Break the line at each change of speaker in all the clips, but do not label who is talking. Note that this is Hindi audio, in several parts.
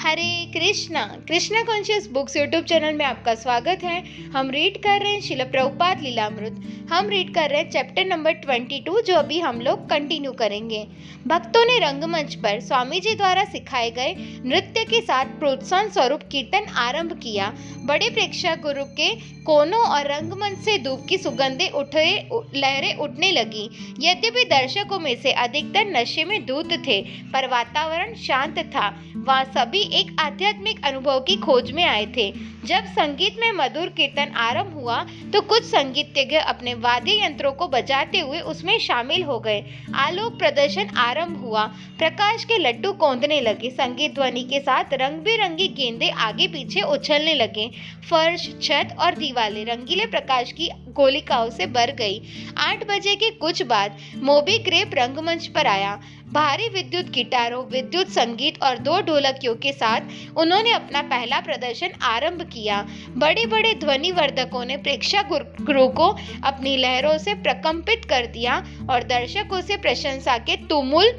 हरे Krishna Krishna conscious books YouTube channel में आपका स्वागत है। हम रीड कर रहे हैं शिला प्रभुपाद लीलामृत। हम रीड कर रहे हैं चैप्टर नंबर 22, जो अभी हम लोग कंटिन्यू करेंगे। भक्तों ने रंगमंच पर स्वामी जी द्वारा सिखाए गए नृत्य के साथ प्रोत्साहन स्वरूप कीर्तन आरंभ किया। बड़े प्रेक्षक गुरु के कोनों और रंगमंच से धूप की सुगंधें लहरें उठने लगी। यद्यपि दर्शकों में से अधिकतर नशे में धुत थे, पर वातावरण शांत था। वहाँ सभी एक आध्यात्मिक अनुभव की खोज में आए थे। जब संगीत में मधुर कीर्तन आरंभ हुआ तो कुछ संगीतज्ञ अपने वाद्य यंत्रों को बजाते हुए उसमें शामिल हो गए। आलोक प्रदर्शन आरंभ हुआ। प्रकाश के लड्डू कौंधने लगे। संगीत ध्वनि के साथ रंग बिरंगी गेंदें आगे पीछे उछलने लगे। फर्श, छत और दीवारें रंगीले प्रकाश की गोलिकाओं से भर गई। 8 बजे के कुछ बाद मोबी ग्रेप रंगमंच पर आया। भारी विद्युत गिटारों, विद्युत संगीत और 2 ढोलकियों के साथ उन्होंने अपना पहला प्रदर्शन आरंभ किया। बड़े बड़े ध्वनिवर्धकों ने प्रेक्षक गुरु को अपनी लहरों से प्रकंपित कर दिया और दर्शकों से प्रशंसा के तुमुल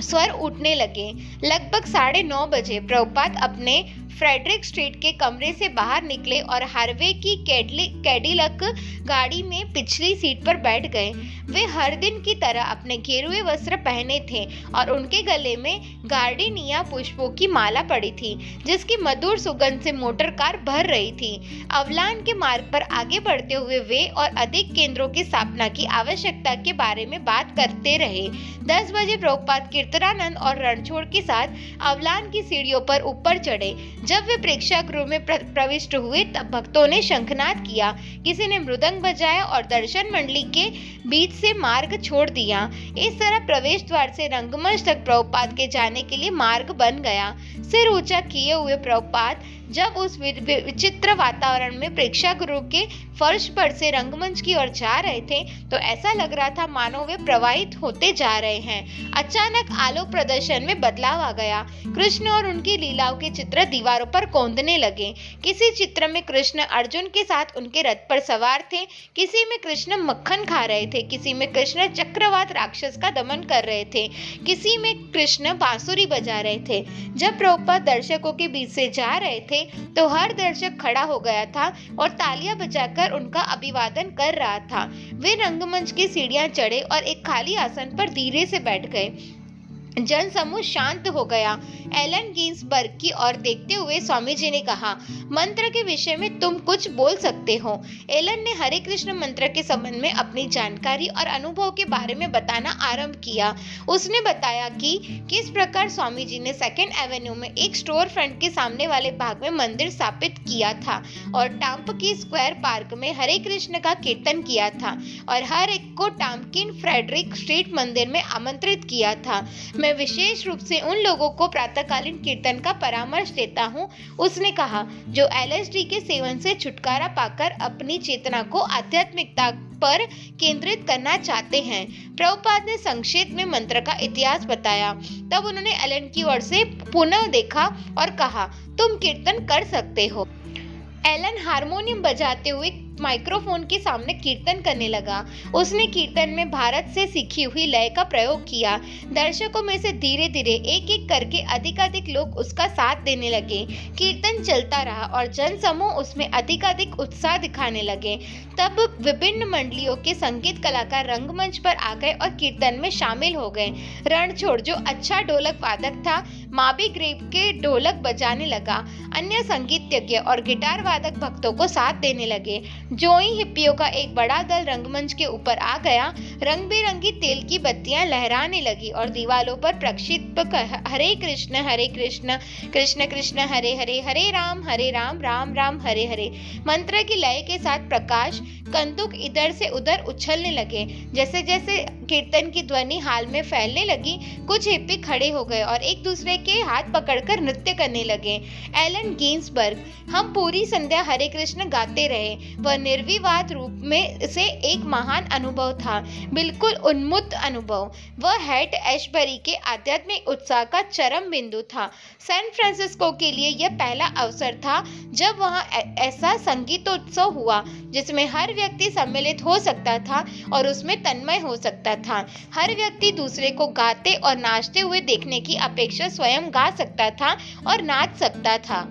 स्वर उठने लगे। लगभग 9:30 बजे प्रभुपाद अपने फ्रेडरिक स्ट्रीट के कमरे से बाहर निकले और हार्वे की कैडिलक गाड़ी में पिछली सीट पर बैठ गए। वे हर दिन की तरह अपने गेरुए वस्त्र पहने थे और उनके गले में गार्डिनिया पुष्पों की माला पड़ी थी, जिसकी मधुर सुगंध से मोटर कार भर रही थी। अवलान के मार्ग पर आगे बढ़ते हुए वे और अधिक केंद्रों की स्थापना की आवश्यकता के बारे में बात करते रहे। 10 बजे प्रभुपाद कीर्तनानंद और रणछोड़ के साथ अवलान की सीढ़ियों पर ऊपर चढ़े। जब वे प्रेक्षागृह में प्रविष्ट हुए तब भक्तों ने शंखनाद किया, किसी ने मृदंग बजाया और दर्शन मंडली के बीच से मार्ग छोड़ दिया। इस तरह प्रवेश द्वार से रंगमंच तक प्रभुपाद के जाने के लिए मार्ग बन गया। सिर ऊंचा किए हुए प्रभुपाद जब उस विचित्र वातावरण में प्रेक्षागृह के फर्श पर से रंगमंच की ओर जा रहे थे तो ऐसा लग रहा था मानो वे प्रवाहित होते जा रहे हैं। अचानक आलोक प्रदर्शन में बदलाव आ गया। कृष्ण और उनकी लीलाओं के चित्र दीवारों पर कौंधने लगे। किसी चित्र में कृष्ण अर्जुन के साथ उनके रथ पर सवार थे, किसी में कृष्ण मक्खन खा रहे थे, किसी में कृष्ण चक्रवात राक्षस का दमन कर रहे थे, किसी में कृष्ण बांसुरी बजा रहे थे। जब प्रभुपाद दर्शकों के बीच से जा रहे थे तो हर दर्शक खड़ा हो गया था और तालियां बजाकर उनका अभिवादन कर रहा था। वे रंगमंच की सीढ़ियां चढ़े और एक खाली आसन पर धीरे से बैठ गए। जन समूह शांत हो गया। एलन गिन्सबर्ग की ओर देखते हुए स्वामी जी ने कहा, मंत्र के विषय में तुम कुछ बोल सकते हो। एलन ने हरे कृष्ण मंत्र के संबंध में अपनी जानकारी और अनुभव के बारे में बताना आरंभ किया। उसने बताया कि किस प्रकार स्वामी जी ने 2nd एवेन्यू में एक स्टोर फ्रंट के सामने वाले भाग में मंदिर स्थापित किया था और टाम्पकी स्क्वायर पार्क में हरे कृष्ण का कीर्तन किया था और हर एक को टाम्पकिन फ्रेडरिक स्ट्रीट मंदिर में आमंत्रित किया था। मैं विशेष रूप से उन लोगों को प्रातःकालीन कीर्तन का परामर्श देता हूँ, उसने कहा, जो LSD के सेवन से छुटकारा पाकर अपनी चेतना को आध्यात्मिकता पर केंद्रित करना चाहते हैं। प्रभुपाद ने संक्षेप में मंत्र का इतिहास बताया। तब उन्होंने एलन की ओर से पुनः देखा और कहा, तुम कीर्तन कर सकते हो। एलन हारमोनियम बजाते हुए माइक्रोफोन के सामने कीर्तन करने लगा। उसने कीर्तन में भारत से सीखी हुई लय का प्रयोग किया। दर्शकों में से धीरे धीरे एक एक करके अधिकाधिक लोग उसका साथ देने लगे। कीर्तन चलता रहा और जनसमूह उसमें अधिकाधिक उत्साह दिखाने लगे। तब विभिन्न मंडलियों के संगीत कलाकार रंगमंच पर आ गए और कीर्तन में शामिल हो गए। रणछोड़, जो अच्छा ढोलक वादक था, माबी ग्रेप के ढोलक बजाने लगा। अन्य संगीतज्ञ और गिटार वादक भक्तों को साथ देने लगे। जोई हिप्पियों का एक बड़ा दल रंगमंच के ऊपर आ गया। रंग बिरंगी तेल की बत्तियां लहराने लगी और दीवालों पर प्रक्षिप्त हरे कृष्ण कृष्ण कृष्ण हरे हरे, हरे राम राम राम हरे हरे मंत्र की लय के साथ प्रकाश कंदुक इधर से उधर उछलने लगे। जैसे जैसे कीर्तन की ध्वनि हाल में फैलने लगी, कुछ हिप्पी खड़े हो गए और एक दूसरे के हाथ पकड़कर नृत्य करने लगे। एलन गिन्सबर्ग, हम पूरी संध्या हरे कृष्ण गाते रहे। वह निर्विवाद रूप में से एक महान अनुभव था, बिल्कुल उन्मुक्त अनुभव। वह हैट एशबरी के आध्यात्मिक उत्साह का चरम बिंदु था। सैन फ्रांसिस्को के लिए यह पहला अवसर था जब वहां ऐसा संगीतोत्सव हुआ जिसमें हर व्यक्ति सम्मिलित हो सकता था और उसमें तन्मय हो सकता था। हर व्यक्ति दूसरे को गाते और नाचते हुए देखने की अपेक्षा स्वयं गा सकता था और नाच सकता था।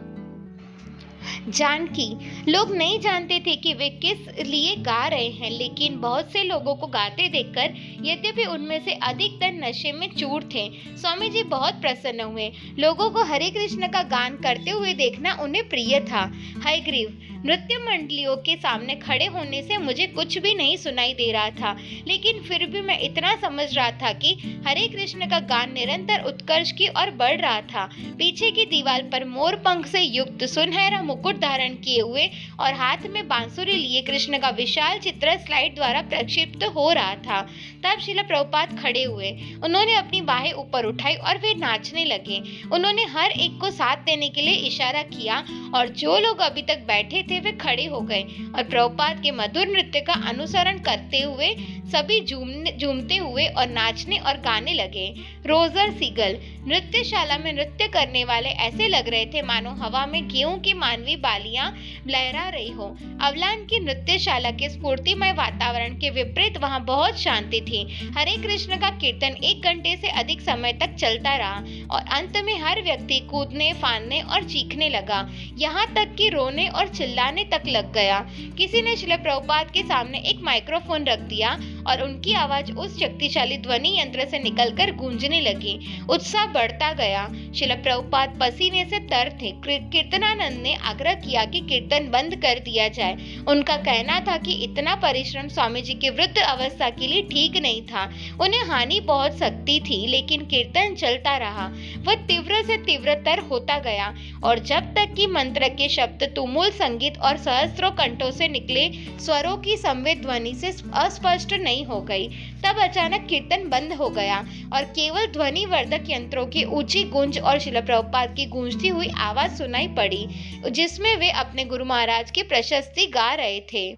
जानकी, लोग नहीं जानते थे कि वे किस लिए गा रहे हैं, लेकिन बहुत से लोगों को गाते देखकर, यद्यपि उनमें से अधिकतर नशे में चूर थे, स्वामी जी बहुत प्रसन्न हुए। लोगों को हरे कृष्ण का गान करते हुए देखना उन्हें प्रिय था। हयग्रीव, नृत्य मंडलियों के सामने खड़े होने से मुझे कुछ भी नहीं सुनाई दे रहा था, लेकिन फिर भी मैं इतना समझ रहा था कि हरे कृष्ण का गान निरंतर उत्कर्ष की ओर बढ़ रहा था। पीछे की दीवार पर मोर पंख से युक्त सुनहरा मुकुट धारण किए हुए और हाथ में बांसुरी लिए कृष्ण का विशाल चित्र स्लाइड द्वारा प्रक्षिप्त हो रहा था। तब श्रील प्रभुपाद खड़े हुए। उन्होंने अपनी बाहें ऊपर उठाई और वे नाचने लगे। उन्होंने हर एक को साथ देने के लिए इशारा किया और जो लोग अभी तक बैठे थे वे खड़े हो गए और प्रभुपाद के मधुर नृत्य का अनुसरण करते हुए सभी झूमते हुए और नाचने और गाने लगे। रोजर सीगल, नृत्यशाला में नृत्य करने वाले ऐसे लग रहे थे मानो हवा में गेहूं की मानवी बालियां लहरा रही हो। अवलान की नृत्यशाला के स्फूर्तिमय वातावरण के विपरीत वहां बहुत शांति थी। हरे कृष्ण का कीर्तन 1 घंटे से अधिक समय तक चलता रहा और अंत में हर व्यक्ति कूदने, फांदने और चीखने लगा, यहाँ तक कि रोने और चिल्लाने तक लग गया। किसी ने श्रील प्रभुपाद के सामने एक माइक्रोफोन रख दिया और उनकी आवाज उस शक्तिशाली ध्वनि यंत्र से निकलकर गूंजने लगी। उत्साह बढ़ता गया। श्रील प्रभुपाद पसीने से तर थे। कीर्तनानंद ने आग्रह किया कि कीर्तन बंद कर दिया जाए। उनका कहना था कि इतना परिश्रम स्वामी जी की वृद्ध अवस्था के लिए ठीक नहीं था। उन्हें हानि पहुंच सकती थी, लेकिन कीर्तन चलता रहा। वह तीव्र से तीव्रतर होता गया और जब तक कि मंत्र के शब्द तुमुल संगीत और सहस्त्रों कंठों से निकले स्वरों की संवेद ध्वनि से अस्पष्ट नहीं हो गई, तब अचानक कीर्तन बंद हो गया और केवल ध्वनिवर्धक यंत्रों की ऊंची गूंज और श्रील प्रभुपाद की गूंजती हुई आवाज सुनाई पड़ी, जिसमें वे अपने गुरु महाराज की प्रशस्ति गा रहे थे।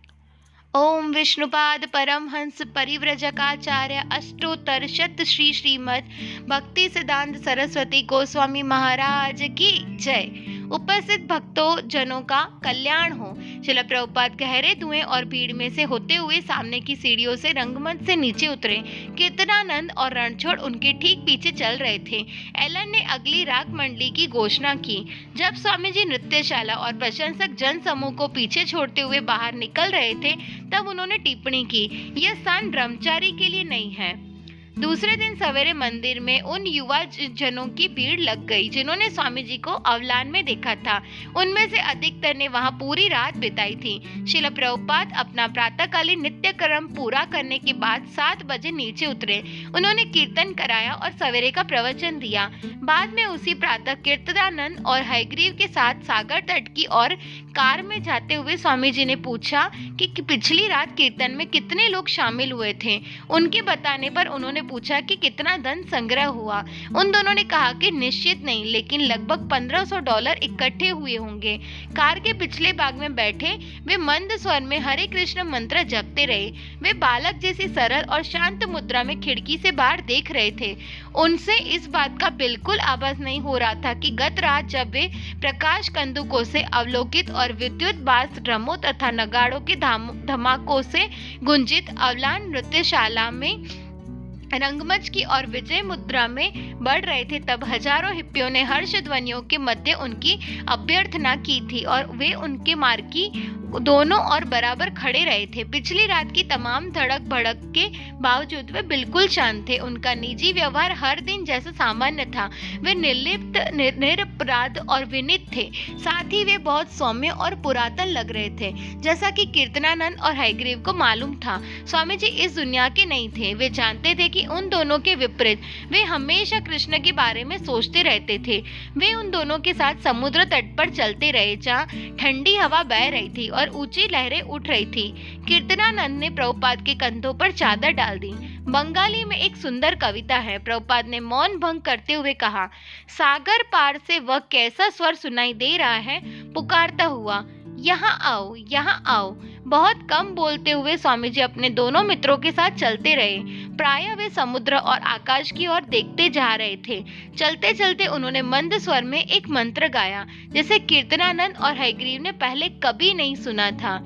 ओम विष्णुपाद परमहंस परिव्रजकाचार्य अष्टोत्तर शत श्री श्रीमद भक्ति सिद्धांत सरस्वती गोस्वामी महाराज की जय। उपस्थित भक्तों जनों का कल्याण हो। श्रील प्रभुपाद गहरे धुएं और भीड़ में से होते हुए सामने की सीढ़ियों से रंगमंच से नीचे उतरे। कीर्तनानंद और रणछोड़ उनके ठीक पीछे चल रहे थे। एलन ने अगली राग मंडली की घोषणा की। जब स्वामी जी नृत्यशाला और प्रशंसक जन समूह को पीछे छोड़ते हुए बाहर निकल रहे थे, तब उन्होंने टिप्पणी की, यह स्थान ब्रह्मचारी के लिए नहीं है। दूसरे दिन सवेरे मंदिर में उन युवा जनों की भीड़ लग गई जिन्होंने स्वामी जी को अवलान में देखा था। उनमें से अधिकतर ने वहां पूरी रात बिताई थी। श्रील प्रभुपाद अपना प्रातःकालीन नित्य कर्म पूरा करने के बाद 7 बजे नीचे उतरे। उन्होंने कीर्तन कराया और सवेरे का प्रवचन दिया। बाद में उसी प्रातः कीर्तनानंद और हयग्रीव के साथ सागर तट की ओर कार में जाते हुए स्वामी जी ने पूछा कि पिछली रात कीर्तन में कितने लोग शामिल हुए थे। उनके बताने पर उन्होंने पूछा कि कितना धन संग्रह हुआ। उन दोनों ने कहा कि निश्चित नहीं, लेकिन लगभग $1500 इकट्ठे हुए होंगे। कार के पिछले भाग में बैठे वे मंद स्वर में हरे कृष्ण मंत्र जपते रहे। वे बालक जैसी सरल और शांत मुद्रा में खिड़की से बाहर देख रहे थे। उनसे इस बात का बिल्कुल आभास नहीं हो रहा था कि गत रात जब वे प्रकाश कंदुकों से अवलोकित और विद्युत बास ड्रमों तथा नगाड़ों के धमाकों से गुंजित अवलान नृत्यशाला में रंगमंच की और विजय मुद्रा में बढ़ रहे थे, तब हजारों हिप्पियों ने हर्ष ध्वनियों के मध्य उनकी अभ्यर्थना की थी और वे उनके मार्ग की दोनों ओर बराबर खड़े रहे थे। पिछली रात की तमाम धड़क भड़क के बावजूद वे बिल्कुल शांत थे। उनका निजी व्यवहार हर दिन जैसा सामान्य था। वे निर्लिप्त, निरपराध और विनीत थे। साथ ही वे बहुत सौम्य और पुरातन लग रहे थे, जैसा कि कीर्तनानंद और हयग्रीव को मालूम था। स्वामी जी इस दुनिया के नहीं थे। वे जानते थे कि उन दोनों के विपरीत वे हमेशा कृष्ण के बारे में सोचते रहते थे। वे उन दोनों के साथ समुद्र तट पर चलते रहे, जहाँ ठंडी हवा बह रही थी और ऊंची लहरें उठ रही थी। कीर्तनानंद ने प्रभुपाद के कंधों पर चादर डाल दी। बंगाली में एक सुंदर कविता है। प्रभुपाद ने मौन भंग करते हुए कहा, सागर पार से वह कैसा स्वर सुनाई दे रहा है, पुकारता हुआ, यहाँ आओ, यहाँ आओ। बहुत कम बोलते हुए स्वामी जी अपने दोनों मित्रों के साथ चलते रहे। प्रायः वे समुद्र और आकाश की ओर देखते जा रहे थे। चलते चलते उन्होंने मंद स्वर में एक मंत्र गाया, जिसे कीर्तनानंद और हयग्रीव ने पहले कभी नहीं सुना था।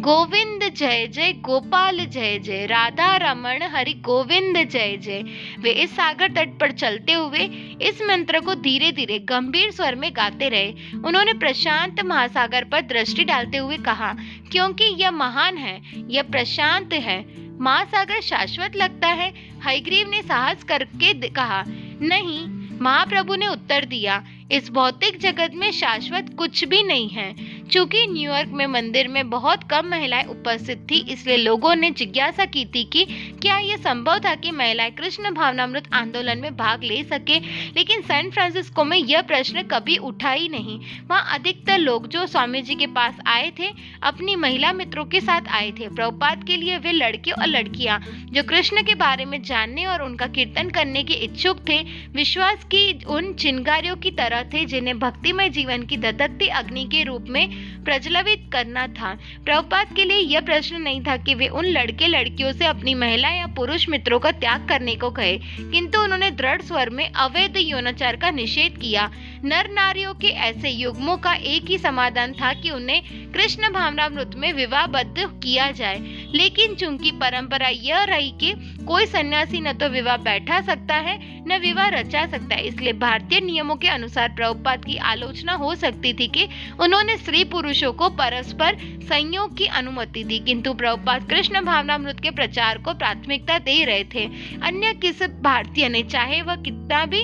गोविंद जय जय, गोपाल जय जय, राधा रमण हरि गोविंद जय जय। वे इस सागर तट पर चलते हुए इस मंत्र को धीरे धीरे गंभीर स्वर में गाते रहे। उन्होंने प्रशांत महासागर पर दृष्टि डालते हुए कहा, क्योंकि यह महान है, यह प्रशांत है, महासागर शाश्वत लगता है। हयग्रीव ने साहस करके कहा, नहीं। महाप्रभु ने उत्तर दिया, इस भौतिक जगत में शाश्वत कुछ भी नहीं है। चूंकि न्यूयॉर्क में मंदिर में बहुत कम महिलाएं उपस्थित थी, इसलिए लोगों ने जिज्ञासा की थी कि क्या यह संभव था कि महिलाएं कृष्ण भावनामृत आंदोलन में भाग ले सके। लेकिन सैन फ्रांसिस्को में यह प्रश्न कभी उठा ही नहीं। वहाँ अधिकतर लोग जो स्वामी जी के पास आए थे, अपनी महिला मित्रों के साथ आए थे। प्रभुपाद के लिए वे लड़के और लड़कियां जो कृष्ण के बारे में जानने और उनका कीर्तन करने के इच्छुक थे, विश्वास की उन चिंगारियों की तरह थे जिन्हें भक्तिमय जीवन की धधकती अग्नि के रूप में प्रज्वलित करना था। प्रभुपाद के लिए यह प्रश्न नहीं था कि वे उन लड़के लड़कियों से अपनी महिला या पुरुष मित्रों का त्याग करने को कहे, किंतु उन्होंने दृढ़ स्वर में अवैध यौनाचार का निषेध किया। नर नारियों के ऐसे युग्मों का एक ही समाधान था कि उन्हें कृष्ण भावनामृत में विवाहबद्ध किया जाए। लेकिन चूंकि परंपरा यह रही कि कोई सन्यासी न तो विवाह बैठा सकता है न विवाह रचा सकता है, इसलिए भारतीय नियमों के अनुसार प्रभुपाद की आलोचना हो सकती थी कि उन्होंने स्त्री पुरुषों को परस्पर संयोग की अनुमति दी, किंतु प्रभुपाद कृष्ण भावनामृत के प्रचार को प्राथमिकता दे रहे थे। अन्य किसी भारतीय ने, चाहे वह कितना भी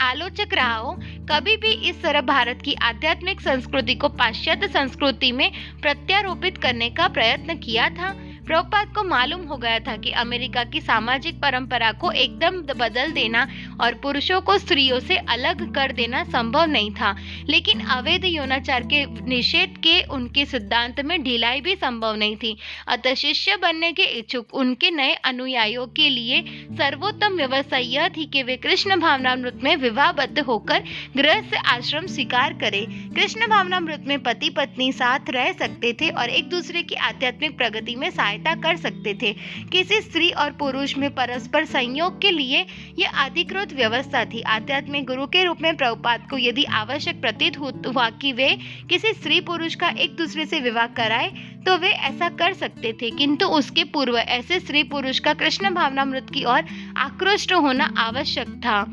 आलोचक रहा हो, कभी भी इस तरह भारत की आध्यात्मिक संस्कृति को पाश्चात्य संस्कृति में प्रत्यारोपित करने का प्रयत्न किया था। प्रभुपाद को मालूम हो गया था कि अमेरिका की सामाजिक परंपरा को एकदम बदल देना और पुरुषों को स्त्रियों से अलग कर देना संभव नहीं था, लेकिन अवैध यौनाचार के निषेध के उनके सिद्धांत में ढिलाई भी संभव नहीं थी। अतः शिष्य बनने के इच्छुक उनके नए अनुयायियों के लिए सर्वोत्तम व्यवस्था यह थी कि वे कृष्ण भावनामृत में विवाहबद्ध होकर गृहस्थ आश्रम स्वीकार करें। कृष्ण भावनामृत में पति पत्नी साथ रह सकते थे और एक दूसरे की आध्यात्मिक प्रगति में कर सकते थे। किसी स्त्री और पुरुष में परस्पर संयोग के लिए यह अधिकृत व्यवस्था थी। आध्यात्मिक गुरु के रूप में प्रभुपाद को यदि आवश्यक प्रतीत हुआ कि वे किसी स्त्री पुरुष का एक दूसरे से विवाह कराए तो वे ऐसा कर सकते थे, किंतु उसके पूर्व ऐसे स्त्री पुरुष का कृष्ण भावनामृत की ओर आकृष्ट होना आवश्यक था।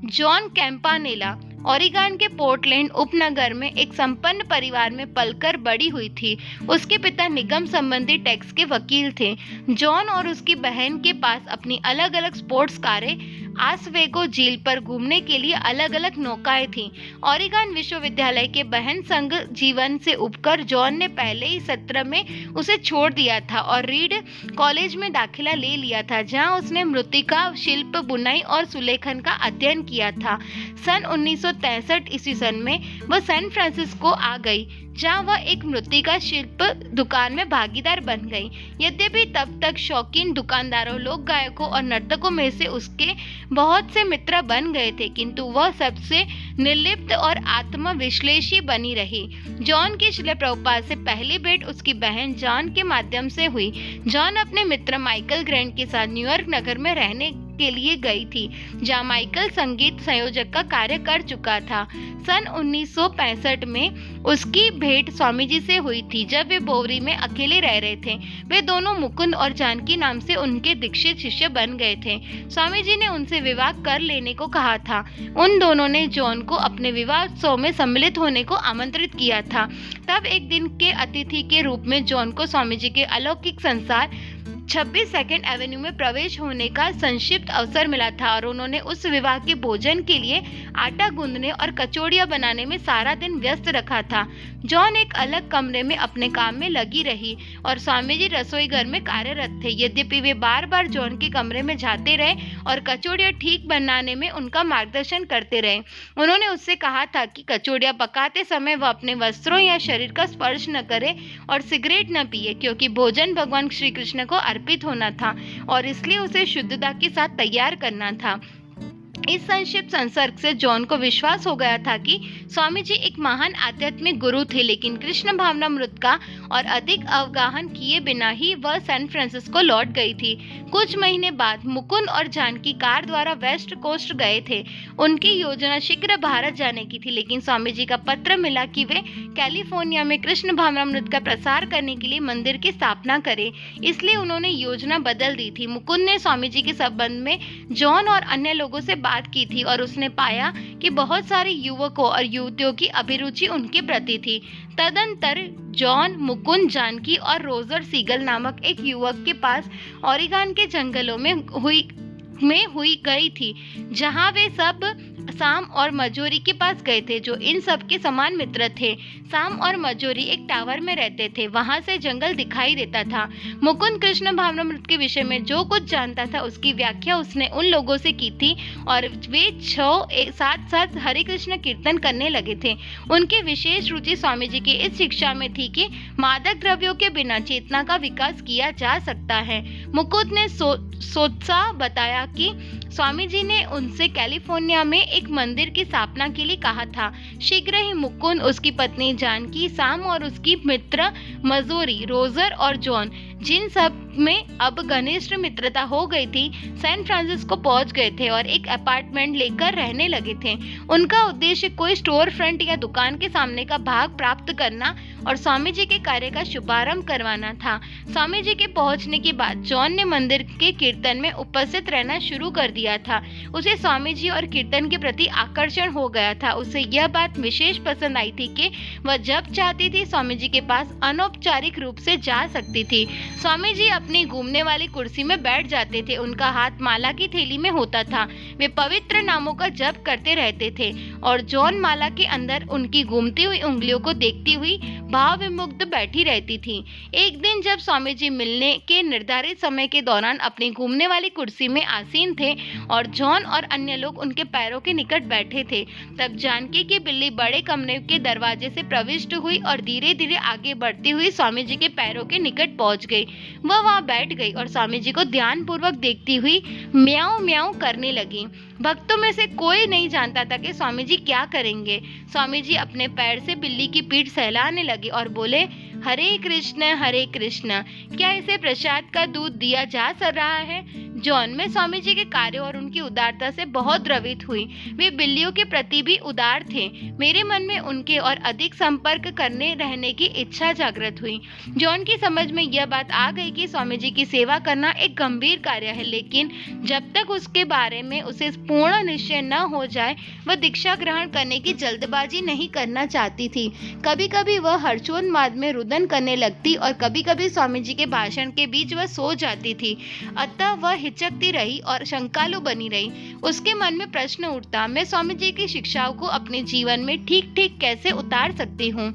जॉन कैंपानेला ओरेगन के पोर्टलैंड उपनगर में एक संपन्न परिवार में पलकर बड़ी हुई थी। उसके पिता निगम संबंधी टैक्स के वकील थे। जॉन और उसकी बहन के पास अपनी अलग अलग स्पोर्ट्स कारें, आसवेगो झील पर घूमने के लिए अलग अलग नौकाएं थीं। ओरेगन विश्वविद्यालय के बहन संग जीवन से उबकर जॉन ने पहले ही सत्र में उसे छोड़ दिया था और रीड कॉलेज में दाखिला ले लिया था, जहां उसने मृत्तिका शिल्प, बुनाई और सुलेखन का अध्ययन किया था। सन 1963 ईस्वी सन में वह सैन फ्रांसिस्को आ गई, जहां वह एक मृत्तिका शिल्प दुकान में भागीदार बन गई। यद्यपि तब तक शौकीन दुकानदारों, लोक गायकों और नर्तकों में से उसके बहुत से मित्र बन गए थे, किंतु वह सबसे निर्लिप्त और आत्मविश्लेषी बनी रही। जॉन की शिला प्रभुपाद से पहली भेंट उसकी बहन जॉन के माध्यम से हुई। जॉन अपने मित्र माइकल ग्रैंट के साथ न्यूयॉर्क नगर में रहने के लिए गई थी, जहां माइकल संगीत संयोजक का कार्य कर चुका था। सन 1965 में उसकी भेंट स्वामी जी से हुई थी, जब वे बोवरी में अकेले रह रहे थे। वे दोनों मुकुंद और जानकी नाम से उनके दीक्षित शिष्य बन गए थे। स्वामी जी ने उनसे विवाह कर लेने को कहा था। उन दोनों ने जॉन को अपने विवाह उत्सव में सम्मिलित होने को आमंत्रित किया था। तब एक दिन के अतिथि के रूप में जॉन को स्वामी जी के अलौकिक संसार 26 सेकंड एवेन्यू में प्रवेश होने का संक्षिप्त अवसर मिला था और उन्होंने उस विवाह के भोजन के लिए आटा गूंदने और कचौड़ियां बनाने में सारा दिन व्यस्त रखा था। जॉन एक अलग कमरे में अपने काम में लगी रही और स्वामी जी रसोई घर में कार्यरत थे। यद्यपि वे बार बार जॉन के कमरे में जाते रहे और कचौड़ियां ठीक बनाने में उनका मार्गदर्शन करते रहे। उन्होंने उससे कहा था कि कचौड़ियां पकाते समय वह अपने वस्त्रों या शरीर का स्पर्श न करे और सिगरेट न पिए, क्योंकि भोजन भगवान श्री कृष्ण को अर्पित होना था और इसलिए उसे शुद्धता के साथ तैयार करना था। इस संक्षिप्त संसर्ग से जॉन को विश्वास हो गया था कि स्वामी जी एक महान आध्यात्मिक गुरु थे, लेकिन कृष्ण भावनामृत का और अधिक अवगाहन किए बिना ही वह सैन फ्रांसिस्को लौट गई थी। कुछ महीने बाद मुकुंद और जानकी कार द्वारा वेस्ट कोस्ट गए थे। उनकी योजना शीघ्र भारत जाने की थी, लेकिन स्वामी जी का पत्र मिला कि वे कैलिफोर्निया में कृष्ण भावनामृत का प्रसार करने के लिए मंदिर की स्थापना करें। इसलिए उन्होंने योजना बदल दी थी। मुकुंद ने स्वामी जी के संबंध में जॉन और अन्य लोगों से बात की थी और उसने पाया कि बहुत सारे युवकों और युवतियों की अभिरुचि उनके प्रति थी। तदंतर जॉन, मुकुंद, जानकी और रोजर सीगल नामक एक युवक के पास ओरेगन के जंगलों में हुई गई थी, जहां वे सब साम और मजोरी के पास गए थे, जो इन सब के समान मित्र थे। साम और मजोरी एक टावर में रहते थे, वहां से जंगल दिखाई देता था। मुकुंद कृष्ण भावनामृत के विषय में जो कुछ जानता था उसकी व्याख्या उसने उन लोगों से की थी और वे 6 साथ हरे कृष्ण कीर्तन करने लगे थे। उनकी विशेष रुचि स्वामी जी की इस शिक्षा में थी कि मादक द्रव्यों के बिना चेतना का विकास किया जा सकता है। मुकुंद ने सोचा बताया कि स्वामी जी ने उनसे कैलिफोर्निया में एक मंदिर की स्थापना के लिए कहा था। शीघ्र ही मुकुंद, उसकी पत्नी जानकी, साम और उसकी मित्र मजोरी, रोजर और जॉन, जिन सब में अब घनिष्ठ मित्रता हो गई थी, सैन फ्रांसिस्को पहुंच गए थे और एक अपार्टमेंट लेकर रहने लगे थे। उनका उद्देश्य कोई स्टोर फ्रंट या दुकान के सामने का भाग प्राप्त करना और स्वामी जी के कार्य का शुभारंभ करवाना था। स्वामी जी के पहुंचने के बाद जॉन ने मंदिर के कीर्तन में उपस्थित रहना शुरू कर दिया था। उसे स्वामी जी और कीर्तन के प्रति आकर्षण हो गया था। उसे यह बात विशेष पसंद आई थी कि वह जब चाहती थी स्वामी जी के पास अनौपचारिक रूप से जा सकती थी। स्वामी जी अपनी घूमने वाली कुर्सी में बैठ जाते थे। उनका हाथ माला की थैली में होता था। वे पवित्र नामों का जप करते रहते थे और जॉन माला के अंदर उनकी घूमती हुई उंगलियों को देखती हुई भाव विमुग्ध बैठी रहती थी। एक दिन जब स्वामी जी मिलने के निर्धारित समय के दौरान अपनी घूमने वाली कुर्सी में आसीन थे और जॉन और अन्य लोग उनके पैरों के निकट बैठे थे, तब जानकी की बिल्ली बड़े कमरे के दरवाजे से प्रविष्ट हुई और धीरे धीरे आगे बढ़ती हुई स्वामी जी के पैरों के निकट पहुंच गई। वह वहां बैठ गई और स्वामी जी को ध्यानपूर्वक देखती हुई म्याऊं म्याऊं करने लगी। भक्तों में से कोई नहीं जानता था कि स्वामी जी क्या करेंगे। स्वामी जी अपने पैर से बिल्ली की पीठ सहलाने लगे और बोले, हरे कृष्ण, क्या इसे प्रसाद का दूध दिया जा रहा है? जॉन में स्वामी जी के कार्य और उनकी उदारता से बहुत द्रवित हुई। वे बिल्लियों के प्रति भी उदार थे। मेरे मन में उनके और अधिक संपर्क करने रहने की इच्छा जागृत हुई। जॉन की समझ में यह बात आ गई कि स्वामी जी की सेवा करना एक गंभीर कार्य है, लेकिन जब तक उसके बारे में उसे पूर्ण निश्चय न हो जाए, वह दीक्षा ग्रहण करने की जल्दबाजी नहीं करना चाहती थी। कभी कभी वह हर्षोन्माद में रुदन करने लगती और कभी कभी स्वामी जी के भाषण के बीच वह सो जाती थी। अतः वह हिचकती रही और शंकालु बनी रही। उसके मन में प्रश्न उठता, मैं स्वामी जी की शिक्षाओं को अपने जीवन में ठीक ठीक कैसे उतार सकती हूँ।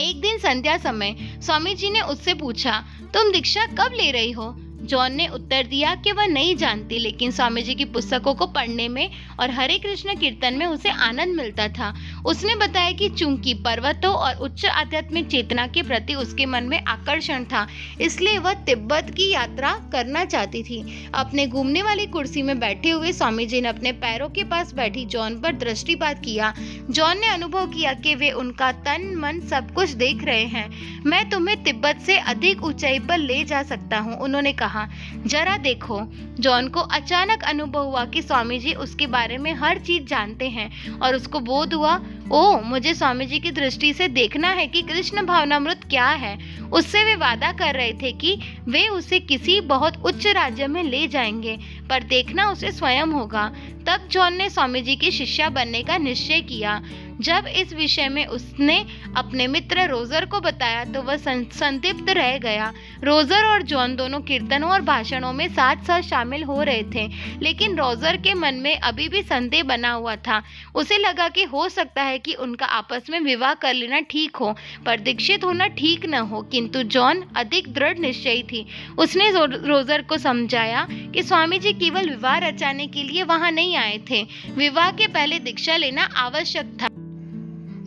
एक दिन संध्या समय स्वामी जी ने उससे पूछा, तुम दीक्षा कब ले रही हो? जॉन ने उत्तर दिया कि वह नहीं जानती, लेकिन स्वामी जी की पुस्तकों को पढ़ने में और हरे कृष्ण कीर्तन में उसे आनंद मिलता था। उसने बताया कि चूंकि पर्वतों और उच्च आध्यात्मिक चेतना के प्रति उसके मन में आकर्षण था, इसलिए वह तिब्बत की यात्रा करना चाहती थी। अपने घूमने वाली कुर्सी में बैठे हुए स्वामी जी ने अपने पैरों के पास बैठी जॉन पर दृष्टिपात किया। जॉन ने अनुभव किया कि वे उनका तन मन सब कुछ देख रहे हैं। मैं तुम्हें तिब्बत से अधिक ऊंचाई पर ले जा सकता हूँ, उन्होंने कहा। जरा देखो। जॉन को अचानक अनुभव हुआ कि स्वामी जी उसके बारे में हर चीज जानते हैं और उसको बोध हुआ, ओह, मुझे स्वामी जी की दृष्टि से देखना है कि कृष्ण भावनामृत क्या है। उससे वे वादा कर रहे थे कि वे उसे किसी बहुत उच्च राज्य में ले जाएंगे, पर देखना उसे स्वयं होगा। तब जॉन ने स्वामी जी की शिष्या बनने का निश्चय किया। जब इस विषय में उसने अपने मित्र रोजर को बताया तो वह संतृप्त रह गया। रोजर और जॉन दोनों कीर्तनों और भाषणों में साथ साथ शामिल हो रहे थे, लेकिन रोजर के मन में अभी भी संदेह बना हुआ था। उसे लगा कि हो सकता है कि उनका आपस में विवाह कर लेना ठीक हो, पर दीक्षित होना ठीक न हो। किंतु जॉन अधिक दृढ़ निश्चयी थी। उसने रोजर को समझाया कि स्वामी जी केवल विवाह रचाने के लिए वहां नहीं आए थे, विवाह के पहले दीक्षा लेना आवश्यक था।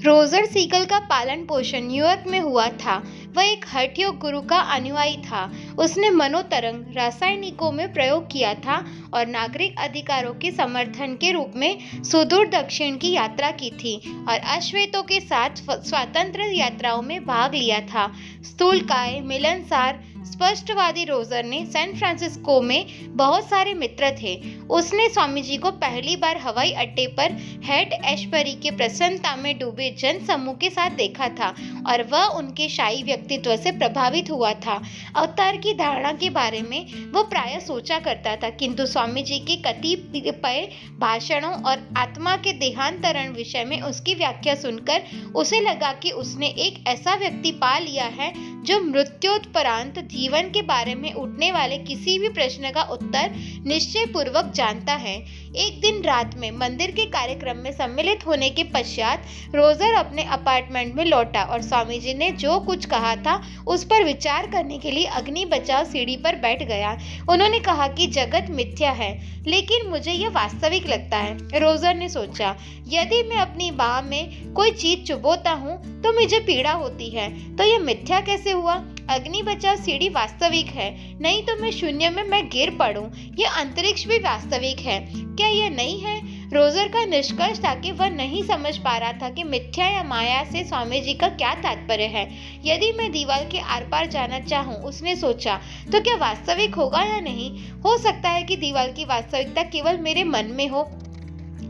रोजर सीगल का पालन पोषण न्यूयॉर्क में हुआ था। वह एक हठयोग गुरु का अनुयायी था। उसने मनोतरंग रासायनिकों में प्रयोग किया था और नागरिक अधिकारों के समर्थन के रूप में सुदूर दक्षिण की यात्रा की थी और अश्वेतों के साथ स्वतंत्र यात्राओं में भाग लिया था। स्थूलकाय, मिलनसार, स्पष्टवादी रोजर ने सैन फ्रांसिस्को में बहुत सारे मित्र थे। उसने स्वामी जी को पहली बार हवाई अड्डे पर हेड एशबरी के प्रसन्नता में डूबे जन समूह के साथ देखा था और वह उनके शाही व्यक्तित्व से प्रभावित हुआ था। अवतार की धारणा के बारे में वो प्रायः सोचा करता था, किंतु स्वामी जी के कतिपय भाषणों और आत्मा के देहांतरण विषय में उसकी व्याख्या सुनकर उसे लगा कि उसने एक ऐसा व्यक्ति पा लिया है जो मृत्योत्परांत जीवन के बारे में उठने वाले किसी भी प्रश्न का उत्तर निश्चय पूर्वक जानता है। एक दिन रात में मंदिर के कार्यक्रम में सम्मिलित होने के पश्चात रोजर अपने अपार्टमेंट में लौटा और स्वामी जी ने जो कुछ कहा था उस पर विचार करने के लिए अग्नि बचाव सीढ़ी पर बैठ गया। उन्होंने कहा कि जगत मिथ्या है, लेकिन मुझे यह वास्तविक लगता है। रोजर ने सोचा, यदि मैं अपनी बाह में कोई चीज चुभोता हूँ तो मुझे पीड़ा होती है, तो यह मिथ्या कैसे हुआ? अग्नि बचाव सीढ़ी वास्तविक है, नहीं तो मैं शून्य में मैं गिर पड़ूं। यह अंतरिक्ष भी वास्तविक है, क्या यह नहीं है? रोजर का निष्कर्ष था कि वह नहीं समझ पा रहा था कि मिथ्या या माया से स्वामी जी का क्या तात्पर्य है। यदि मैं दीवार के आर पार जाना चाहूँ, उसने सोचा, तो क्या वास्तविक होगा या नहीं? हो सकता है कि दीवार की वास्तविकता केवल मेरे मन में हो।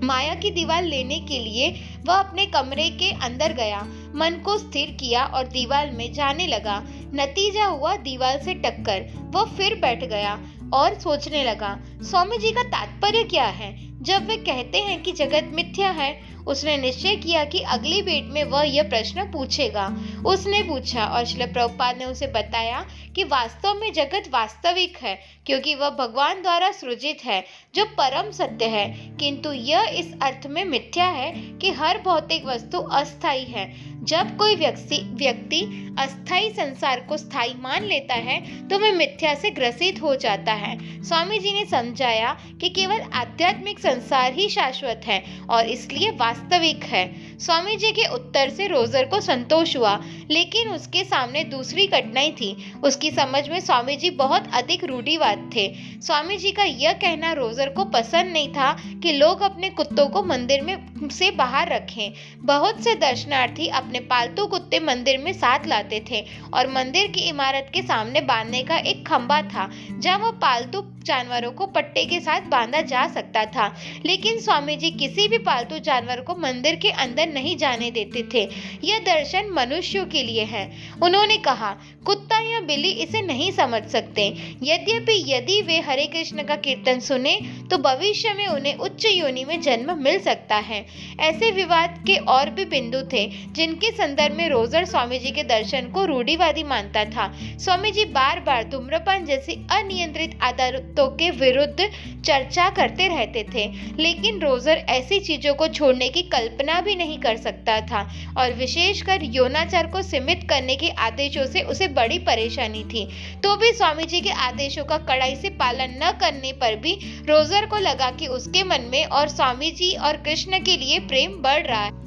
माया की दीवार लेने के लिए वह अपने कमरे के अंदर गया, मन को स्थिर किया और दीवार में जाने लगा। नतीजा हुआ दीवार से टक्कर। वह फिर बैठ गया और सोचने लगा, स्वामी जी का तात्पर्य क्या है जब वे कहते हैं कि जगत मिथ्या है? उसने निश्चय किया कि अगली भेंट में वह यह प्रश्न पूछेगा। उसने पूछा और श्रील प्रभुपाद ने उसे बताया कि वास्तव में जगत वास्तविक है, क्योंकि वह भगवान द्वारा सृजित है जो परम सत्य है, किंतु यह इस अर्थ में मिथ्या है कि हर भौतिक वस्तु अस्थायी है। जब कोई व्यक्ति अस्थायी संसार को स्थायी मान लेता है तो वह मिथ्या से ग्रसित हो जाता है। स्वामी जी ने समझाया कि केवल आध्यात्मिक संसार ही शाश्वत है और इसलिए वास्तविक है। स्वामी जी के उत्तर से रोजर को संतोष हुआ, लेकिन उसके सामने दूसरी कठिनाई थी। उसकी समझ में स्वामी जी बहुत अधिक रूढ़िवाद थे। स्वामी जी का यह कहना रोजर को पसंद नहीं था कि लोग अपने कुत्तों को मंदिर में से बाहर रखें। बहुत से दर्शनार्थी अपने पालतू कुत्ते मंदिर में साथ लाते थे और मंदिर की इमारत के सामने बांधने का एक खंभा था जहां वह पालतू जानवरों को पट्टे के साथ बांधा जा सकता था, लेकिन स्वामी जी किसी भी पालतू जानवर को मंदिर के अंदर नहीं जाने देते थे। यह दर्शन मनुष्यों के लिए है। उन्होंने कहा, कुत्ता या बिल्ली इसे नहीं समझ सकते। यद्यपि यदि वे हरे कृष्ण का कीर्तन सुने तो भविष्य में उन्हें उच्च योनि में जन्म मिल सकता है। ऐसे विवाद के और भी बिंदु थे जिनके संदर्भ में रोजर स्वामी जी के दर्शन को रूढ़िवादी मानता था। स्वामी जी बार बार धूम्रपान जैसी अनियंत्रित आदतों के विरुद्ध चर्चा करते रहते थे, लेकिन रोजर ऐसी चीजों को छोड़ने की कल्पना भी नहीं कर सकता था और विशेषकर यौनाचार को सीमित करने के आदेशों से उसे बड़ी परेशानी थी। तो भी स्वामी जी के आदेशों का कड़ाई से पालन न करने पर भी रोजर को लगा कि उसके मन में और स्वामी जी और कृष्ण के लिए प्रेम बढ़ रहा है।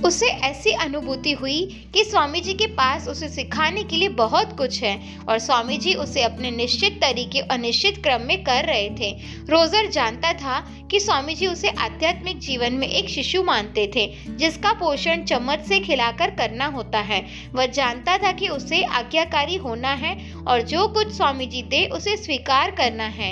उसे ऐसी अनुभूति हुई कि स्वामी जी के पास उसे सिखाने के लिए बहुत कुछ है और स्वामी जी उसे अपने निश्चित तरीके और निश्चित क्रम में कर रहे थे। रोजर जानता था कि स्वामी जी उसे आध्यात्मिक जीवन में एक शिशु मानते थे जिसका पोषण चम्मच से खिलाकर करना होता है। वह जानता था कि उसे आज्ञाकारी होना है और जो कुछ स्वामी जी दे उसे स्वीकार करना है।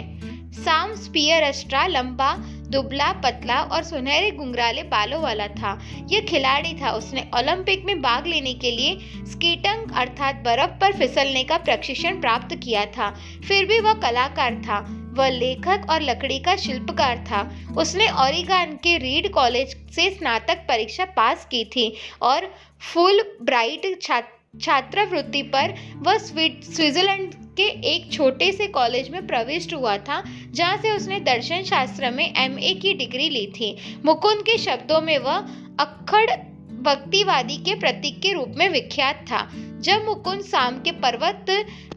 साम स्पियरस्ट्रा लंबा, दुबला, पतला और सुनहरे घुंघराले बालों वाला था। यह खिलाड़ी था। उसने ओलंपिक में भाग लेने के लिए स्कीटंग अर्थात बर्फ पर फिसलने का प्रशिक्षण प्राप्त किया था। फिर भी वह कलाकार था। वह लेखक और लकड़ी का शिल्पकार था। उसने ओरेगन के रीड कॉलेज से स्नातक परीक्षा पास की थी और फुल ब्राइट छात्रवृत्ति पर वह स्विट्जरलैंड के एक छोटे से कॉलेज में प्रविष्ट हुआ था जहां से उसने दर्शन शास्त्र में एमए की डिग्री ली थी। मुकुंद के शब्दों में वह अक्खड़ भक्तिवादी के प्रतीक के रूप में विख्यात था। जब मुकुंद शाम के पर्वत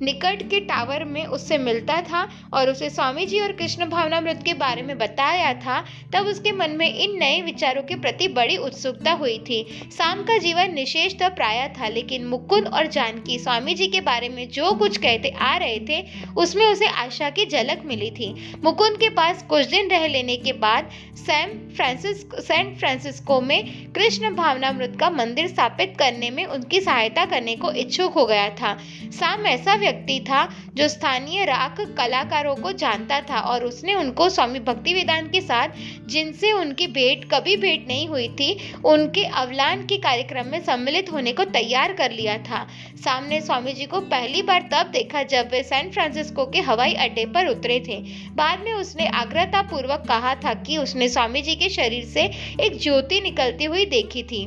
निकट के टावर में उससे मिलता था और उसे स्वामी जी और कृष्ण भावनामृत के बारे में बताया था, तब उसके मन में इन नए विचारों के प्रति बड़ी उत्सुकता हुई थी। शाम का जीवन निशेष तो प्राय था, लेकिन मुकुंद और जानकी स्वामी जी के बारे में जो कुछ कहते आ रहे थे उसमें उसे आशा की झलक मिली थी। मुकुंद के पास कुछ दिन रह लेने के बाद सेंट फ्रांसिस्को में कृष्ण भावनामृत का मंदिर स्थापित करने में उनकी सहायता करने को इच्छुक हो गया था। शाम ऐसा व्यक्ति था जो स्थानीय राग कलाकारों को जानता था और उसने उनको स्वामी भक्तिवेदांत के साथ, जिनसे उनकी कभी भेंट नहीं हुई थी, उनके अवलान के कार्यक्रम में सम्मिलित होने को तैयार कर लिया था। शाम ने स्वामी जी को पहली बार तब देखा जब वे सैन फ्रांसिस्को के हवाई अड्डे पर उतरे थे। बाद में उसने आग्रहपूर्वक कहा था कि उसने स्वामी जी के शरीर से एक ज्योति निकलती हुई देखी थी।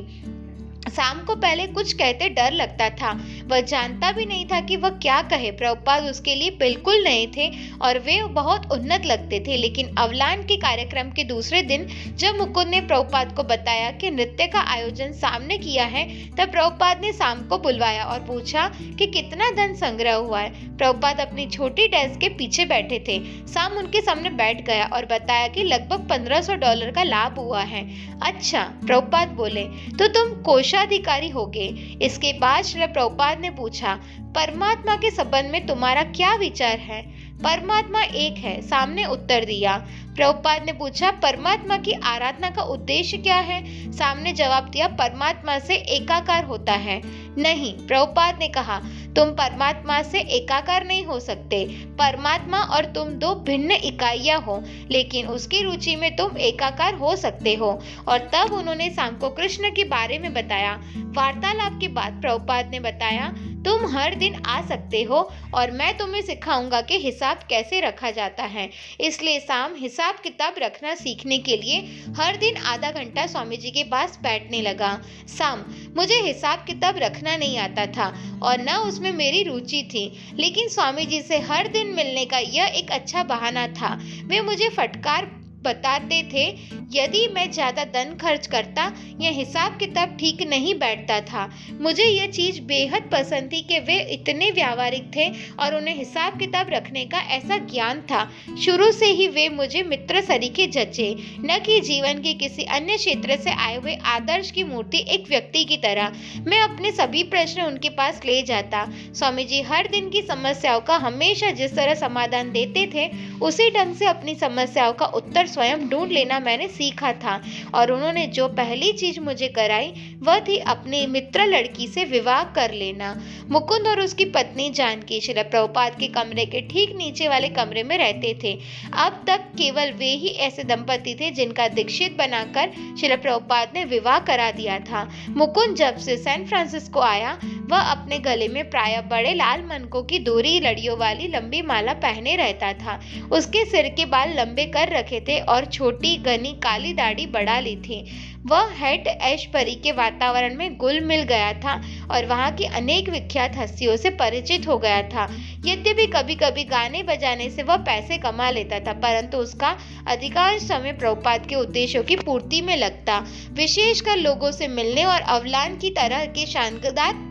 शाम को पहले कुछ कहते डर लगता था। वह जानता भी नहीं था कि वह क्या कहे। प्रभुपाद उसके लिए बिल्कुल नए थे और वे बहुत उन्नत लगते थे। लेकिन अवलान के कार्यक्रम के दूसरे दिन जब मुकुंद ने प्रभुपाद को बताया कि नृत्य का आयोजन शाम ने किया है, तब प्रभुपाद ने शाम को बुलवाया और पूछा कि कितना धन संग्रह हुआ है। प्रभुपाद अपनी छोटी डेस्क के पीछे बैठे थे। शाम उनके सामने बैठ गया और बताया कि लगभग $1500 का लाभ हुआ है। अच्छा, प्रभुपाद बोले, तो तुम कोषाधिकारी होगे। इसके बाद श्री प्रभुपाद ने पूछा, परमात्मा के संबंध में तुम्हारा क्या विचार है? परमात्मा एक है, सामने उत्तर दिया। प्रभुपाद ने पूछा, परमात्मा की आराधना का उद्देश्य क्या है? सामने जवाब दिया, परमात्मा से एकाकार होता है। नहीं, प्रभुपाद ने कहा, तुम परमात्मा से एकाकार नहीं हो सकते। परमात्मा और तुम दो भिन्न इकाइयां हो, लेकिन उसकी रुचि में तुम एकाकार हो सकते हो। और तब उन्होंने शाम को कृष्ण के बारे में बताया। वार्तालाप के बाद प्रभुपाद ने बताया, तुम हर दिन आ सकते हो और मैं तुम्हें सिखाऊंगा कि हिसाब कैसे रखा जाता है। इसलिए शाम हिसाब किताब रखना सीखने के लिए हर दिन आधा घंटा स्वामी जी के पास बैठने लगा। शाम, मुझे हिसाब किताब रखना नहीं आता था और न उसमें मेरी रुचि थी, लेकिन स्वामी जी से हर दिन मिलने का यह एक अच्छा बहाना था। वे मुझे फटकार बताते थे, यदि मैं ज्यादा धन खर्च करता या हिसाब किताब ठीक नहीं बैठता था। मुझे यह चीज बेहद पसंद थी कि वे इतने व्यावहारिक थे और उन्हें हिसाब किताब रखने का ऐसा ज्ञान था। शुरू से ही वे मुझे मित्र सरीखे जचे, न कि जीवन के किसी अन्य क्षेत्र से आए हुए आदर्श की मूर्ति एक व्यक्ति की तरह। मैं अपने सभी प्रश्न उनके पास ले जाता। स्वामी जी हर दिन की समस्याओं का हमेशा जिस तरह समाधान देते थे, उसी ढंग से अपनी समस्याओं का उत्तर स्वयं ढूंढ लेना मैंने सीखा था। और उन्होंने जो पहली चीज मुझे कराई वह थी अपनी मित्र लड़की से विवाह कर लेना। मुकुंद और उसकी पत्नी जानकी श्रील प्रभुपाद के कमरे के ठीक नीचे वाले कमरे में रहते थे। अब तक केवल वे ही ऐसे दंपति थे जिनका दीक्षित बनाकर श्रील प्रभुपाद ने विवाह करा दिया था। मुकुंद जब से सैन फ्रांसिस्को आया, वह अपने गले में प्राय बड़े लाल मनकों की दोहरी लड़ियों वाली लंबी माला पहने रहता था। उसके सिर के बाल लंबे कर रखे थे और छोटी घनी काली दाढ़ी बढ़ा ली थी। वह हेट ऐशपरी के वातावरण में घुल मिल गया था और वहां की अनेक विख्यात हस्तियों से परिचित हो गया था। यद्यपि कभी कभी गाने बजाने से वह पैसे कमा लेता था, परंतु उसका अधिकांश समय प्रभुपाद के उद्देश्यों की पूर्ति में लगता, विशेषकर लोगों से मिलने और अवलान की तरह के शानदार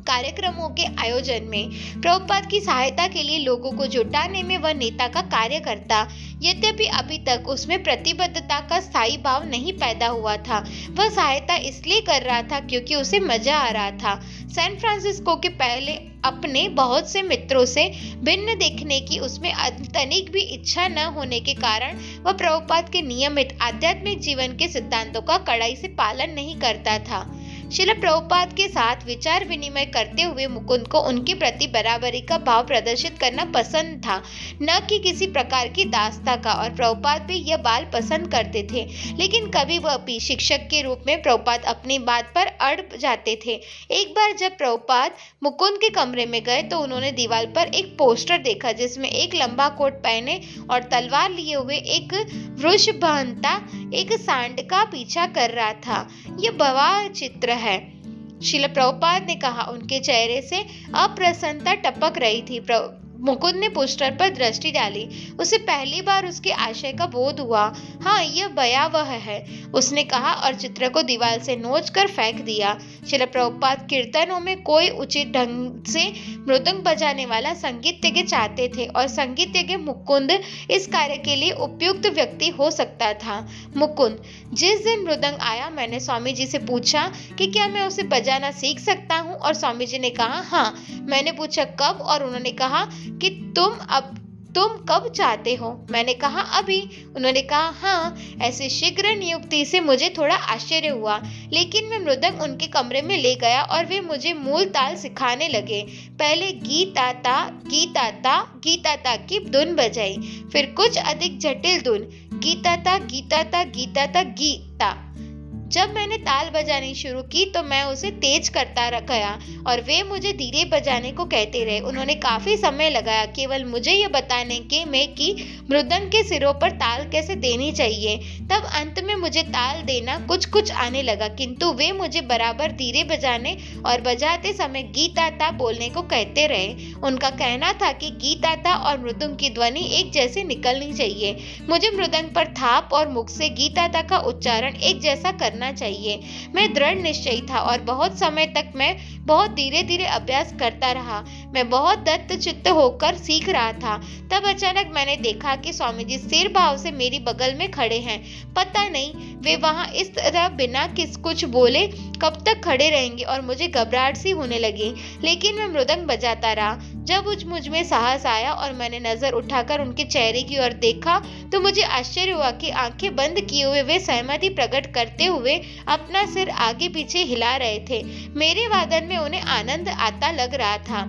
कार्यक्रमों के आयोजन में। प्रभुपाद की सहायता के लिए लोगों को जुटाने में वह नेता का कार्य करता। यद्यपि अभी तक उसमें प्रतिबद्धता का स्थायी भाव नहीं पैदा हुआ था। वह सहायता इसलिए कर रहा था क्योंकि उसे मजा आ रहा था। सैन फ्रांसिस्को के पहले अपने बहुत से मित्रों से भिन्न देखने की उसमें तनिक भी इच्छा न होने के कारण वह प्रभुपाद के नियमित आध्यात्मिक जीवन के सिद्धांतों का कड़ाई से पालन नहीं करता था। श्रील प्रभुपाद के साथ विचार विनिमय करते हुए मुकुंद को उनके प्रति बराबरी का भाव प्रदर्शित करना पसंद था, न कि किसी प्रकार की दास्ता का। और प्रभुपाद भी यह बाल पसंद करते थे, लेकिन कभी वह भी शिक्षक के रूप में प्रभुपाद अपनी बात पर अड़ जाते थे। एक बार जब प्रभुपाद मुकुंद के कमरे में गए तो उन्होंने दीवार पर एक पोस्टर देखा जिसमें एक लंबा कोट पहने और तलवार लिए हुए एक वृषभहंता एक सांड का पीछा कर रहा था। यह भयावह चित्र है, श्रील प्रभुपाद ने कहा। उनके चेहरे से अप्रसन्नता टपक रही थी। मुकुंद ने पोस्टर पर दृष्टि डाली। उसे पहली बार उसके आशय का बोध हुआ। हाँ, यह भयावह है, उसने कहा और चित्र को दीवार से नोच कर फेंक दिया। श्रील प्रभुपाद कीर्तनों में कोई उचित ढंग से मृदंग बजाने वाला संगीतज्ञ चाहते थे और संगीतज्ञ मुकुंद इस कार्य के लिए उपयुक्त व्यक्ति हो सकता था। मुकुंद, जिस दिन मृदंग आया मैंने स्वामी जी से पूछा कि क्या मैं उसे बजाना सीख सकता हूँ और स्वामी जी ने कहा हाँ। मैंने पूछा कब और उन्होंने कहा कि तुम कब चाहते हो? मैंने कहा अभी। उन्होंने कहा हाँ। ऐसे शीघ्र नियुक्ति से मुझे थोड़ा आश्चर्य हुआ, लेकिन मैं मृदंग उनके कमरे में ले गया और वे मुझे मूल ताल सिखाने लगे। पहले गीताता गीताता गीताता की धुन बजाई, फिर कुछ अधिक जटिल धुन गीताता गीताता गीताता गीता। जब मैंने ताल बजानी शुरू की तो मैं उसे तेज करता गया और वे मुझे धीरे बजाने को कहते रहे। उन्होंने काफी समय लगाया केवल मुझे यह बताने के में कि मृदंग के सिरों पर ताल कैसे देनी चाहिए। तब अंत में मुझे ताल देना कुछ कुछ आने लगा, किंतु वे मुझे बराबर धीरे बजाने और बजाते समय गीताता बोलने को कहते रहे। उनका कहना था कि गीताता और मृदंग की ध्वनि एक जैसी निकलनी चाहिए। मुझे मृदंग पर थाप और मुख से गीताता का उच्चारण एक जैसा करना चाहिए। मैं दृढ़ निश्चयी था और बहुत समय तक मैं बहुत धीरे धीरे अभ्यास करता रहा। मैं बहुत दत्त चित्त होकर सीख रहा था। तब अचानक मैंने देखा कि स्वामी जी स्थिर भाव से मेरी बगल में खड़े हैं। पता नहीं वे वहां इस तरह बिना कुछ बोले कब तक खड़े रहेंगे और मुझे घबराहट सी होने लगी, लेकिन मैं मृदंग बजाता रहा। जब मुझ में साहस आया और मैंने नजर उठाकर उनके चेहरे की ओर देखा तो मुझे आश्चर्य हुआ कि आंखें बंद किए हुए वे सहमति प्रकट करते हुए अपना सिर आगे पीछे हिला रहे थे। मेरे वादन में उन्हें आनंद आता लग रहा था।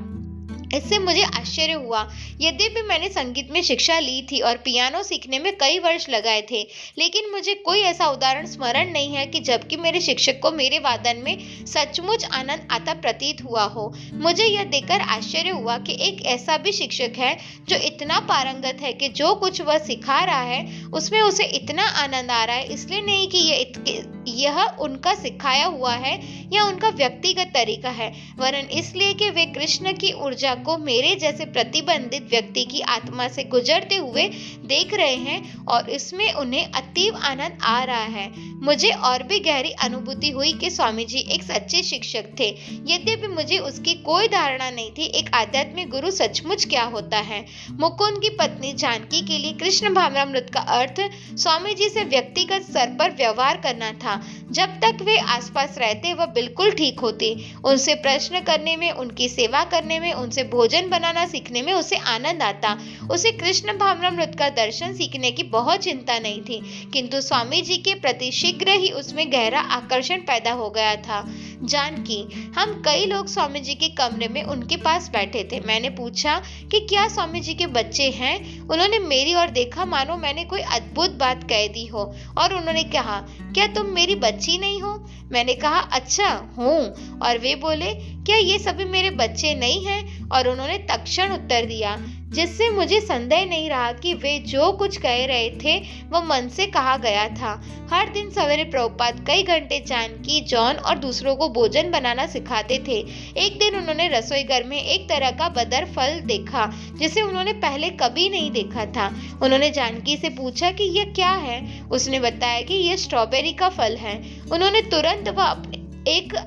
इससे मुझे आश्चर्य हुआ। यद्यपि मैंने संगीत में शिक्षा ली थी और पियानो सीखने में कई वर्ष लगाए थे, लेकिन मुझे कोई ऐसा उदाहरण स्मरण नहीं है कि जबकि मेरे शिक्षक को मेरे वादन में सचमुच आनंद आता प्रतीत हुआ हो। मुझे यह देखकर आश्चर्य हुआ कि एक ऐसा भी शिक्षक है जो इतना पारंगत है कि जो कुछ वह सिखा रहा है उसमें उसे इतना आनंद आ रहा है। इसलिए नहीं कि यह उनका सिखाया हुआ है या उनका व्यक्तिगत तरीका है, वरन इसलिए कि वे कृष्ण की ऊर्जा को मेरे जैसे प्रतिबंधित व्यक्ति की आत्मा से गुजरते हुए देख रहे हैं और इसमें उन्हें अतीव आनंद आ रहा है। मुझे और भी गहरी अनुभूति हुई कि स्वामी जी एक सच्चे शिक्षक थे। यद्यपि मुझे उसकी कोई धारणा नहीं थी एक आध्यात्मिक गुरु सचमुच क्या होता है। मुकुंद की पत्नी जानकी के लिए कृष्ण भावनामृत का अर्थ स्वामी जी से व्यक्तिगत स्तर पर व्यवहार करना था। जब तक वे आसपास रहते वह बिल्कुल ठीक होती। उनसे प्रश्न करने में, उनकी सेवा करने में, उनसे भोजन बनाना सीखने में उसे आनंद आता। उसे कृष्ण भावनामृत का दर्शन सीखने की बहुत चिंता नहीं थी, किंतु स्वामी जी के प्रति शीघ्र ही उसमें गहरा आकर्षण पैदा हो गया था। जानकी, हम कई लोग स्वामी जी के कमरे में उनके पास बैठे थे। मैंने पूछा कि क्या स्वामी जी के बच्चे हैं? उन्होंने मेरी ओर देखा मानो मैंने कोई अद्भुत बात कह दी हो और उन्होंने कहा, क्या तुम मेरी बच्ची नहीं हो? मैंने कहा अच्छा हूँ। और वे बोले, क्या ये सभी मेरे बच्चे नहीं हैं? और उन्होंने तत्क्षण उत्तर दिया, जिससे मुझे संदेह नहीं रहा कि वे जो कुछ कह रहे थे वह मन से कहा गया था। हर दिन सवेरे प्रभुपाद कई घंटे जानकी, जॉन और दूसरों को भोजन बनाना सिखाते थे। एक दिन उन्होंने रसोई घर में एक तरह का बदर फल देखा जिसे उन्होंने पहले कभी नहीं देखा था। उन्होंने जानकी से पूछा कि यह क्या है। उसने बताया कि यह स्ट्रॉबेरी का फल है। उन्होंने तुरंत वह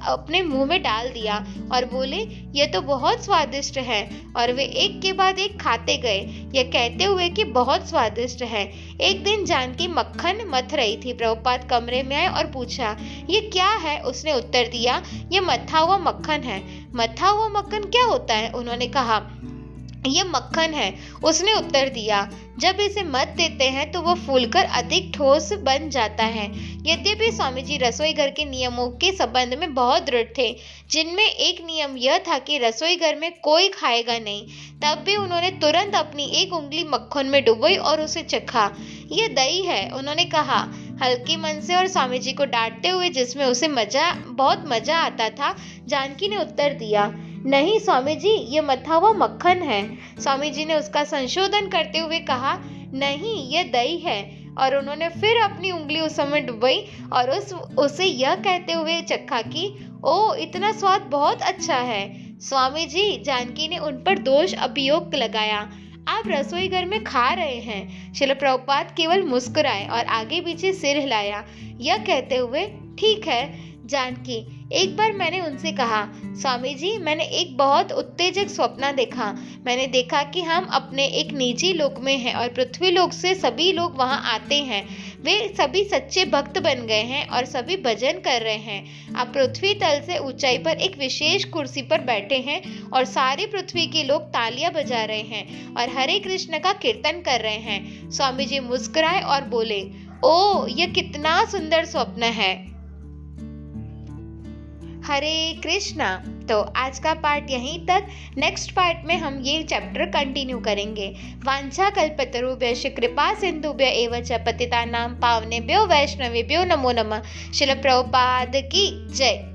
अपने मुंह में डाल दिया और बोले, यह तो बहुत स्वादिष्ट है। और वे एक के बाद एक खाते गए, यह कहते हुए कि बहुत स्वादिष्ट है। एक दिन जानकी मक्खन मथ रही थी। प्रभुपाद कमरे में आए और पूछा, ये क्या है? उसने उत्तर दिया, यह मथा हुआ मक्खन है। मथा हुआ मक्खन क्या होता है? उन्होंने कहा, यह मक्खन है। उसने उत्तर दिया, जब इसे मत देते हैं तो वह फूलकर अधिक ठोस बन जाता है। यद्यपि स्वामी जी रसोई घर के नियमों के संबंध में बहुत दृढ़ थे, जिनमें एक नियम यह था कि रसोई घर में कोई खाएगा नहीं, तब भी उन्होंने तुरंत अपनी एक उंगली मक्खन में डुबोई और उसे चखा। यह दही है, उन्होंने कहा हल्के मन से और स्वामी जी को डांटते हुए, जिसमें उसे बहुत मजा आता था। जानकी ने उत्तर दिया, नहीं स्वामी जी, ये मथा हुआ मक्खन है। स्वामी जी ने उसका संशोधन करते हुए कहा, नहीं ये दही है। और उन्होंने फिर अपनी उंगली उस समय डुबोई और उसे यह कहते हुए चखा कि ओ, इतना स्वाद बहुत अच्छा है। स्वामी जी, जानकी ने उन पर दोष अभियोग लगाया। आप रसोई घर में खा रहे हैं। शिला प्रभुपाद केवल मुस्कुराए और आगे पीछे सिर हिलाया, यह कहते हुए, ठीक है। जानकी, एक बार मैंने उनसे कहा, स्वामी जी, मैंने एक बहुत उत्तेजक स्वप्न देखा। मैंने देखा कि हम अपने एक निजी लोक में हैं और पृथ्वी लोक से सभी लोग वहां आते हैं। वे सभी सच्चे भक्त बन गए हैं और सभी भजन कर रहे हैं। आप पृथ्वी तल से ऊंचाई पर एक विशेष कुर्सी पर बैठे हैं और सारी पृथ्वी के लोग तालियां बजा रहे हैं और हरे कृष्ण का कीर्तन कर रहे हैं। स्वामी जी मुस्कुराए और बोले, ओ, यह कितना सुंदर स्वप्न है। हरे कृष्णा। तो आज का पार्ट यहीं तक। नेक्स्ट पार्ट में हम ये चैप्टर कंटिन्यू करेंगे। वांछा कल्पतरुभ्यश्च कृपा सिंधुभ्य एव च पतितानां पावनेभ्यो वैष्णवेभ्यो नमो नमः। शिल प्रभुपाद की जय।